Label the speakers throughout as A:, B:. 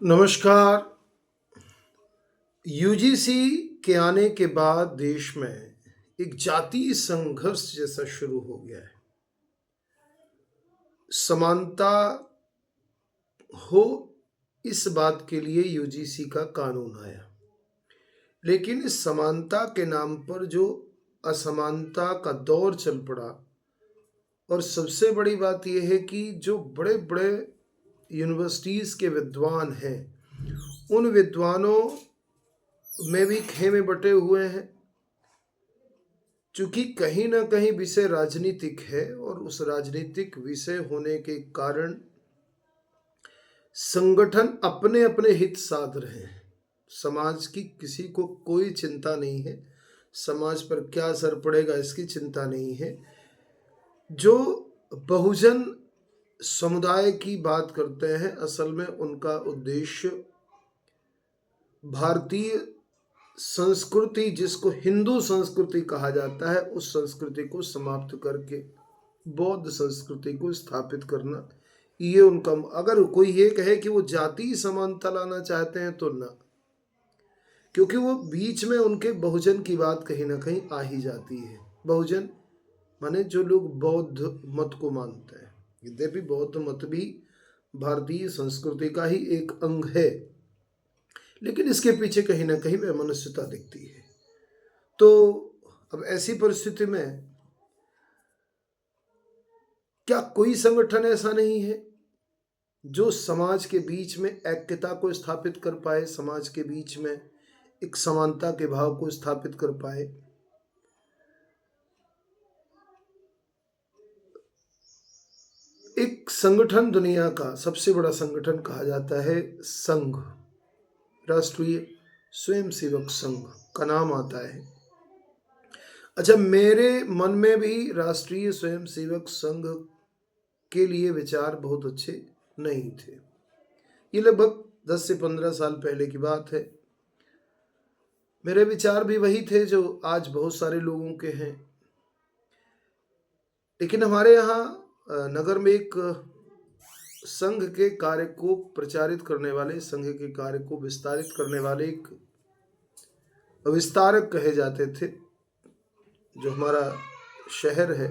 A: नमस्कार। यूजीसी के आने के बाद देश में एक जातीय संघर्ष जैसा शुरू हो गया है। समानता हो, इस बात के लिए यूजीसी का कानून आया। लेकिन इस समानता के नाम पर जो असमानता का दौर चल पड़ा, और सबसे बड़ी बात यह है कि जो बड़े बड़े यूनिवर्सिटीज़ के विद्वान हैं, उन विद्वानों में भी खेमे बटे हुए हैं। चूंकि कहीं ना कहीं विषय राजनीतिक है, और उस राजनीतिक विषय होने के कारण संगठन अपने अपने हित साध रहे हैं। समाज की किसी को कोई चिंता नहीं है, समाज पर क्या असर पड़ेगा इसकी चिंता नहीं है। जो बहुजन समुदाय की बात करते हैं, असल में उनका उद्देश्य भारतीय संस्कृति, जिसको हिंदू संस्कृति कहा जाता है, उस संस्कृति को समाप्त करके बौद्ध संस्कृति को स्थापित करना, ये उनका। अगर कोई ये कहे कि वो जातीय समानता लाना चाहते हैं तो ना, क्योंकि वो बीच में उनके बहुजन की बात कहीं ना कहीं आ ही जाती है। बहुजन माने जो लोग बौद्ध मत को मानते हैं। यद्यपि बौद्ध मत भी भारतीय संस्कृति का ही एक अंग है, लेकिन इसके पीछे कहीं ना कहीं वैमनस्यता दिखती है। तो अब ऐसी परिस्थिति में क्या कोई संगठन ऐसा नहीं है जो समाज के बीच में ऐक्यता को स्थापित कर पाए, समाज के बीच में एक समानता के भाव को स्थापित कर पाए? एक संगठन, दुनिया का सबसे बड़ा संगठन कहा जाता है संघ, राष्ट्रीय स्वयंसेवक संघ का नाम आता है। अच्छा, मेरे मन में भी राष्ट्रीय स्वयंसेवक संघ के लिए विचार बहुत अच्छे नहीं थे। ये लगभग 10 से 15 साल पहले की बात है। मेरे विचार भी वही थे जो आज बहुत सारे लोगों के हैं। लेकिन हमारे यहाँ नगर में एक संघ के कार्य को प्रचारित करने वाले, संघ के कार्य को विस्तारित करने वाले एक विस्तारक कहे जाते थे, जो हमारा शहर है।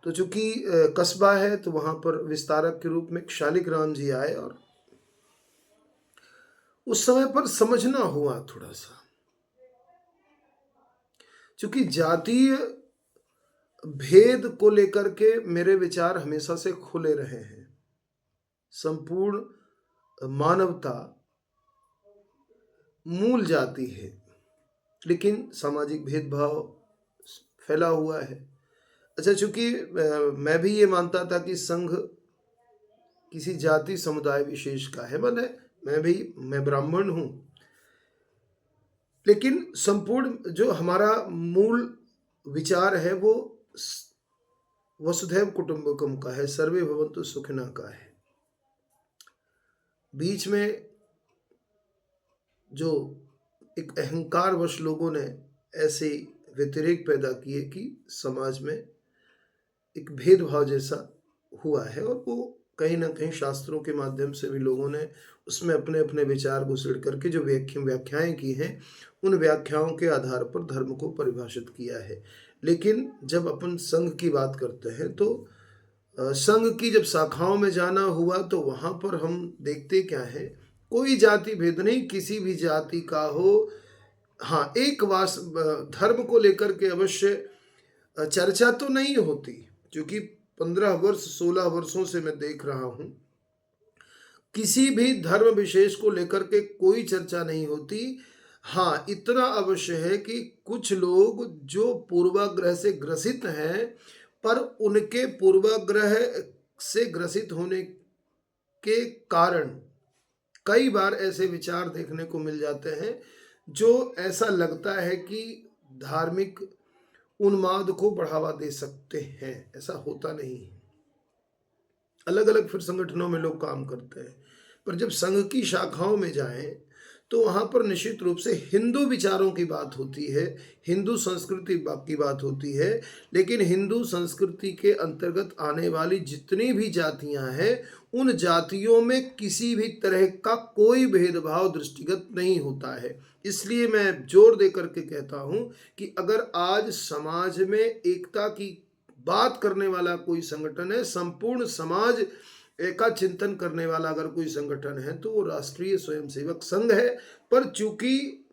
A: तो चूंकि कस्बा है, तो वहां पर विस्तारक के रूप में शालिग्राम जी आए, और उस समय पर समझना हुआ थोड़ा सा। चूंकि जातीय भेद को लेकर के मेरे विचार हमेशा से खुले रहे हैं। संपूर्ण मानवता मूल जाति है, लेकिन सामाजिक भेदभाव फैला हुआ है। अच्छा, चूंकि मैं भी ये मानता था कि संघ किसी जाति समुदाय विशेष का है, मैं ब्राह्मण हूं, लेकिन संपूर्ण जो हमारा मूल विचार है वो वसुधैव कुटुंबकम का है, सर्वे भवन्तु सुखिनः का है। बीच में जो एक अहंकारवश लोगों ने ऐसे व्यतिरेक पैदा किए कि समाज में एक भेदभाव जैसा हुआ है, और वो कहीं ना कहीं शास्त्रों के माध्यम से भी लोगों ने उसमें अपने अपने विचार घुसेड़ करके जो व्याख्याएं की हैं, उन व्याख्याओं के आधार पर धर्म को परिभाषित किया है। लेकिन जब अपन संघ की बात करते हैं, तो संघ की जब शाखाओं में जाना हुआ, तो वहां पर हम देखते क्या है, कोई जाति भेद नहीं, किसी भी जाति का हो। हाँ, एक वास धर्म को लेकर के अवश्य चर्चा तो नहीं होती, क्योंकि 15 वर्ष 16 वर्षों से मैं देख रहा हूं, किसी भी धर्म विशेष को लेकर के कोई चर्चा नहीं होती। हाँ, इतना अवश्य है कि कुछ लोग जो पूर्वाग्रह से ग्रसित हैं, पर उनके पूर्वाग्रह से ग्रसित होने के कारण कई बार ऐसे विचार देखने को मिल जाते हैं जो ऐसा लगता है कि धार्मिक उन्माद को बढ़ावा दे सकते हैं। ऐसा होता नहीं है। अलग अलग फिर संगठनों में लोग काम करते हैं, पर जब संघ की शाखाओं में जाएं, तो वहाँ पर निश्चित रूप से हिंदू विचारों की बात होती है, हिंदू संस्कृति की बात होती है। लेकिन हिंदू संस्कृति के अंतर्गत आने वाली जितनी भी जातियाँ हैं, उन जातियों में किसी भी तरह का कोई भेदभाव दृष्टिगत नहीं होता है। इसलिए मैं जोर दे करके कहता हूँ कि अगर आज समाज में एकता की बात करने वाला कोई संगठन है, संपूर्ण समाज का चिंतन करने वाला अगर कोई संगठन है, तो वो राष्ट्रीय स्वयंसेवक संघ है। पर चूंकि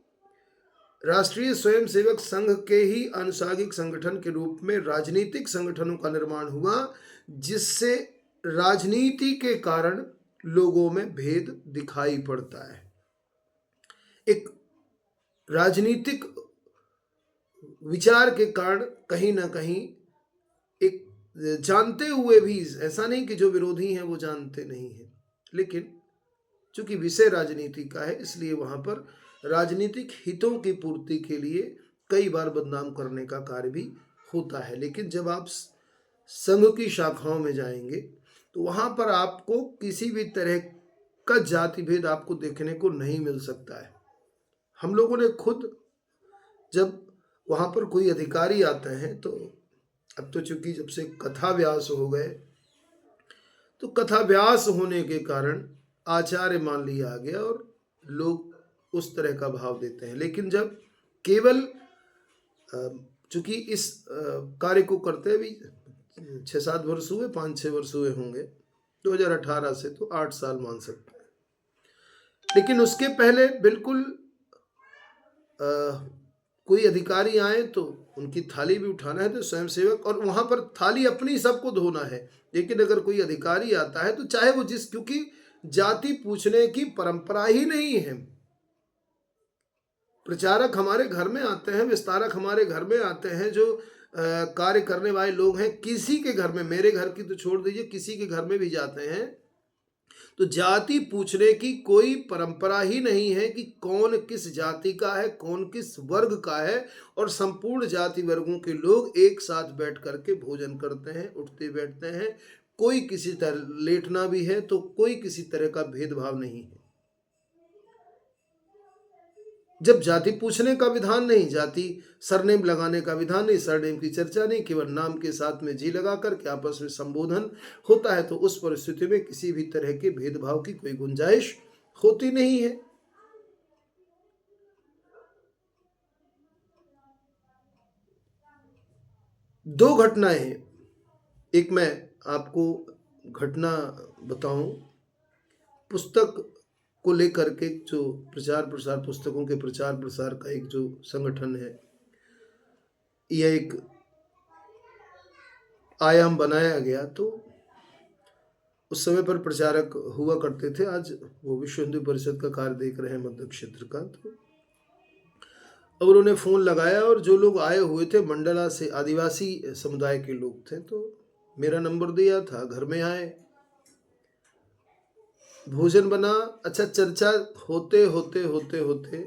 A: राष्ट्रीय स्वयंसेवक संघ के ही आनुषंगिक संगठन के रूप में राजनीतिक संगठनों का निर्माण हुआ, जिससे राजनीति के कारण लोगों में भेद दिखाई पड़ता है। एक राजनीतिक विचार के कारण कहीं ना कहीं एक जानते हुए भी, ऐसा नहीं कि जो विरोधी हैं वो जानते नहीं हैं, लेकिन चूंकि विषय राजनीति का है, इसलिए वहां पर राजनीतिक हितों की पूर्ति के लिए कई बार बदनाम करने का कार्य भी होता है। लेकिन जब आप संघ की शाखाओं में जाएंगे तो वहां पर आपको किसी भी तरह का जाति भेद आपको देखने को नहीं मिल सकता है। हम लोगों ने खुद जब वहां पर कोई अधिकारी आते हैं, तो अब तो चूंकि जब से कथा व्यास हो गए, तो कथा व्यास होने के कारण आचार्य मान लिया गया और लोग उस तरह का भाव देते हैं। लेकिन जब केवल चूंकि इस कार्य को करते भी 6-7 वर्ष हुए, 5-6 वर्ष हुए होंगे, 2018 से, तो 8 साल मान सकते हैं। लेकिन उसके पहले बिल्कुल कोई अधिकारी आए तो उनकी थाली भी उठाना है तो स्वयंसेवक, और वहां पर थाली अपनी सबको धोना है। लेकिन अगर कोई अधिकारी आता है तो चाहे वो क्योंकि जाति पूछने की परंपरा ही नहीं है। प्रचारक हमारे घर में आते हैं, विस्तारक हमारे घर में आते हैं, जो कार्य करने वाले लोग हैं, किसी के घर में, मेरे घर की तो छोड़ दीजिए, किसी के घर में भी जाते हैं, तो जाति पूछने की कोई परंपरा ही नहीं है कि कौन किस जाति का है, कौन किस वर्ग का है। और संपूर्ण जाति वर्गों के लोग एक साथ बैठ करके भोजन करते हैं, उठते बैठते हैं। कोई किसी तरह लेटना भी है तो कोई किसी तरह का भेदभाव नहीं है। जब जाति पूछने का विधान नहीं, जाति सरनेम लगाने का विधान नहीं, सरनेम की चर्चा नहीं, केवल नाम के साथ में जी लगा करके आपस में संबोधन होता है, तो उस परिस्थिति में किसी भी तरह के भेदभाव की कोई गुंजाइश होती नहीं है। दो घटनाएं हैं। एक मैं आपको घटना बताऊं, पुस्तक को लेकर के, जो प्रचार प्रसार, पुस्तकों के प्रचार प्रसार का एक जो संगठन है, यह एक आयाम बनाया गया। तो उस समय पर प्रचारक हुआ करते थे, आज वो विश्व हिंदू परिषद का कार्य देख रहे हैं मध्य क्षेत्र का। तो अब उन्होंने फोन लगाया और जो लोग आए हुए थे मंडला से, आदिवासी समुदाय के लोग थे, तो मेरा नंबर दिया था, घर में आए, भोजन बना। अच्छा, चर्चा होते होते होते होते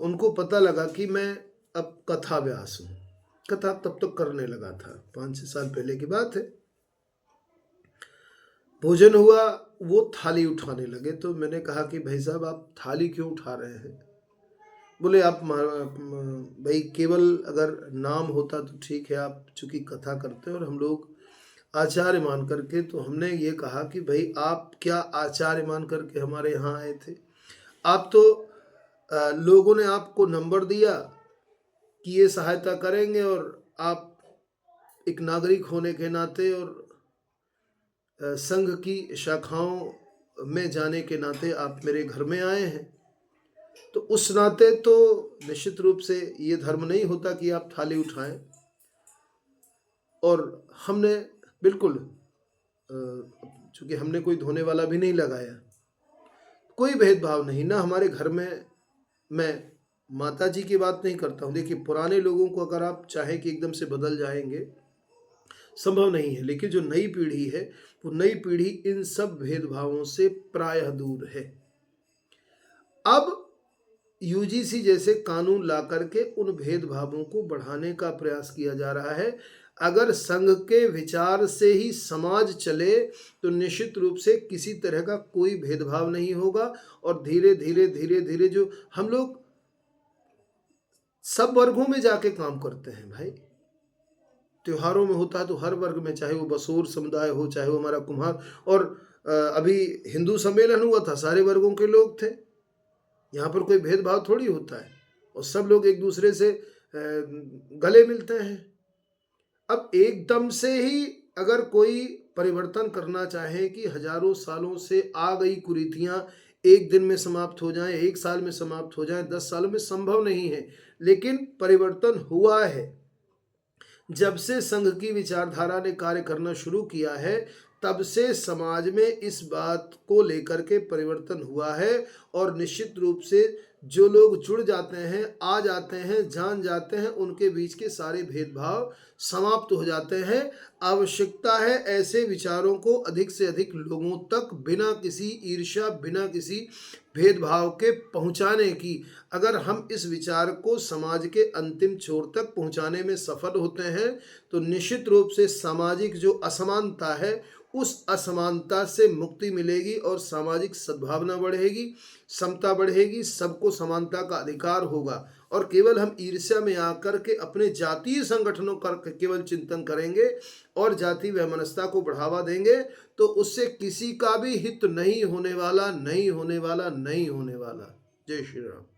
A: उनको पता लगा कि मैं अब कथा व्यास हूँ। कथा तब तक करने लगा था, 5-6 साल पहले की बात है। भोजन हुआ, वो थाली उठाने लगे, तो मैंने कहा कि भाई साहब, आप थाली क्यों उठा रहे हैं? बोले आप भाई, केवल अगर नाम होता तो ठीक है, आप चूंकि कथा करते हैं और हम लोग आचार्य मान करके, तो हमने ये कहा कि भाई आप क्या आचार्य मान करके हमारे यहाँ आए थे? आप तो लोगों ने आपको नंबर दिया कि ये सहायता करेंगे, और आप एक नागरिक होने के नाते और संघ की शाखाओं में जाने के नाते आप मेरे घर में आए हैं, तो उस नाते तो निश्चित रूप से ये धर्म नहीं होता कि आप थाली उठाएं। और हमने बिल्कुल, चूंकि हमने कोई धोने वाला भी नहीं लगाया, कोई भेदभाव नहीं, ना हमारे घर में, मैं माता जी की बात नहीं करता हूँ। देखिए, पुराने लोगों को अगर आप चाहें कि एकदम से बदल जाएंगे, संभव नहीं है। लेकिन जो नई पीढ़ी है, वो नई पीढ़ी इन सब भेदभावों से प्रायः दूर है। अब यूजीसी जैसे कानून ला करके उन भेदभावों को बढ़ाने का प्रयास किया जा रहा है। अगर संघ के विचार से ही समाज चले तो निश्चित रूप से किसी तरह का कोई भेदभाव नहीं होगा। और धीरे धीरे धीरे धीरे जो हम लोग सब वर्गों में जाके काम करते हैं भाई, त्योहारों में होता है तो हर वर्ग में, चाहे वो बसोर समुदाय हो, चाहे वो हमारा कुम्हार, और अभी हिंदू सम्मेलन हुआ था, सारे वर्गों के लोग थे। यहाँ पर कोई भेदभाव थोड़ी होता है और सब लोग एक दूसरे से गले मिलते हैं। अब एकदम से ही अगर कोई परिवर्तन करना चाहे कि हजारों सालों से आ गई कुरीतियां एक दिन में समाप्त हो जाएं, एक साल में समाप्त हो जाएं, 10 सालों में, संभव नहीं है। लेकिन परिवर्तन हुआ है। जब से संघ की विचारधारा ने कार्य करना शुरू किया है, तब से समाज में इस बात को लेकर के परिवर्तन हुआ है। और निश्चित रूप से जो लोग जुड़ जाते हैं, आ जाते हैं, जान जाते हैं, उनके बीच के सारे भेदभाव समाप्त हो जाते हैं। आवश्यकता है ऐसे विचारों को अधिक से अधिक लोगों तक बिना किसी ईर्ष्या, बिना किसी भेदभाव के पहुंचाने की। अगर हम इस विचार को समाज के अंतिम छोर तक पहुंचाने में सफल होते हैं तो निश्चित रूप से सामाजिक जो असमानता है, उस असमानता से मुक्ति मिलेगी और सामाजिक सद्भावना बढ़ेगी, समता बढ़ेगी, सबको समानता का अधिकार होगा। और केवल हम ईर्ष्या में आकर के अपने जातीय संगठनों का केवल चिंतन करेंगे और जाति वैमनस्यता को बढ़ावा देंगे तो उससे किसी का भी हित नहीं होने वाला, नहीं होने वाला, नहीं होने वाला। जय श्री राम।